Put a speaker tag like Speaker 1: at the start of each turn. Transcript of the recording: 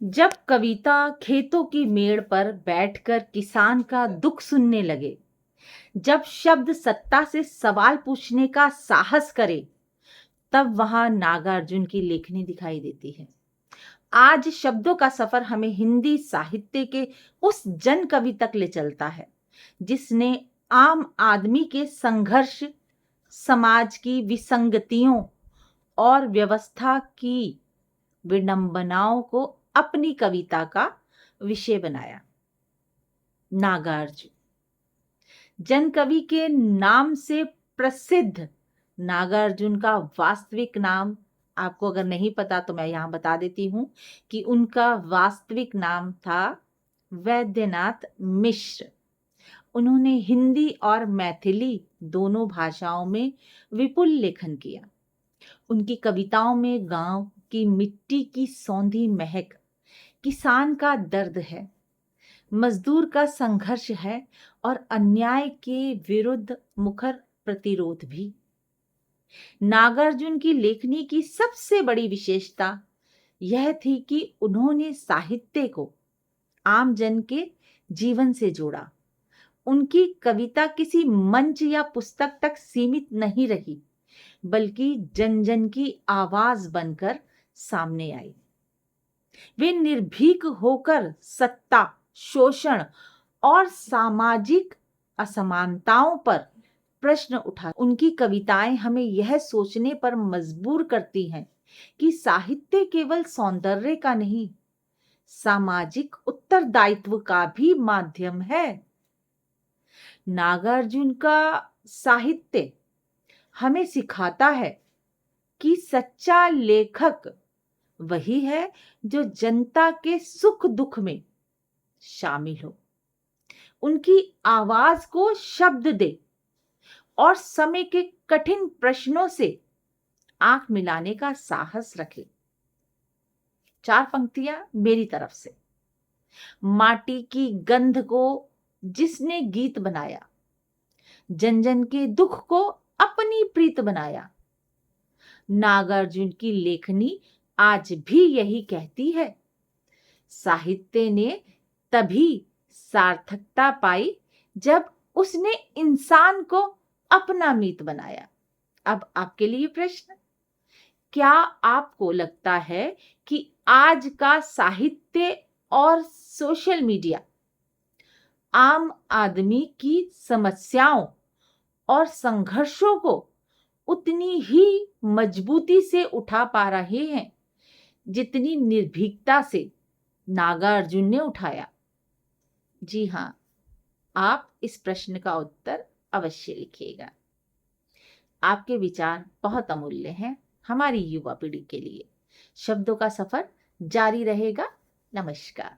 Speaker 1: जब कविता खेतों की मेड़ पर बैठकर किसान का दुख सुनने लगे, जब शब्द सत्ता से सवाल पूछने का साहस करे, तब वहां नागार्जुन की लेखनी दिखाई देती है। आज शब्दों का सफर हमें हिंदी साहित्य के उस जन कवि तक ले चलता है जिसने आम आदमी के संघर्ष, समाज की विसंगतियों और व्यवस्था की विडंबनाओं को अपनी कविता का विषय बनाया। नागार्जुन जन कवि के नाम से प्रसिद्ध नागार्जुन का वास्तविक नाम आपको अगर नहीं पता तो मैं यहां बता देती हूं कि उनका वास्तविक नाम था वैद्यनाथ मिश्र। उन्होंने हिंदी और मैथिली दोनों भाषाओं में विपुल लेखन किया। उनकी कविताओं में गांव की मिट्टी की सौंधी महक, किसान का दर्द है, मजदूर का संघर्ष है और अन्याय के विरुद्ध मुखर प्रतिरोध भी। नागार्जुन की लेखनी की सबसे बड़ी विशेषता यह थी कि उन्होंने साहित्य को आम जन के जीवन से जोड़ा। उनकी कविता किसी मंच या पुस्तक तक सीमित नहीं रही, बल्कि जन जन की आवाज बनकर सामने आई। वे निर्भीक होकर सत्ता, शोषण और सामाजिक असमानताओं पर प्रश्न उठा। उनकी कविताएं हमें यह सोचने पर मजबूर करती हैं कि साहित्य केवल सौंदर्य का नहीं, सामाजिक उत्तरदायित्व का भी माध्यम है। नागार्जुन का साहित्य हमें सिखाता है कि सच्चा लेखक वही है जो जनता के सुख दुख में शामिल हो, उनकी आवाज को शब्द दे और समय के कठिन प्रश्नों से आंख मिलाने का साहस रखे। 4 पंक्तियां मेरी तरफ से। माटी की गंध को जिसने गीत बनाया, जन जन के दुख को अपनी प्रीत बनाया। नागार्जुन की लेखनी आज भी यही कहती है। साहित्य ने तभी सार्थकता पाई जब उसने इंसान को अपना मीत बनाया। अब आपके लिए प्रश्न, क्या आपको लगता है कि आज का साहित्य और सोशल मीडिया आम आदमी की समस्याओं और संघर्षों को उतनी ही मजबूती से उठा पा रहे हैं जितनी निर्भीकता से नागार्जुन ने उठाया? जी हां, आप इस प्रश्न का उत्तर अवश्य लिखिएगा। आपके विचार बहुत अमूल्य हैं हमारी युवा पीढ़ी के लिए। शब्दों का सफर जारी रहेगा। नमस्कार।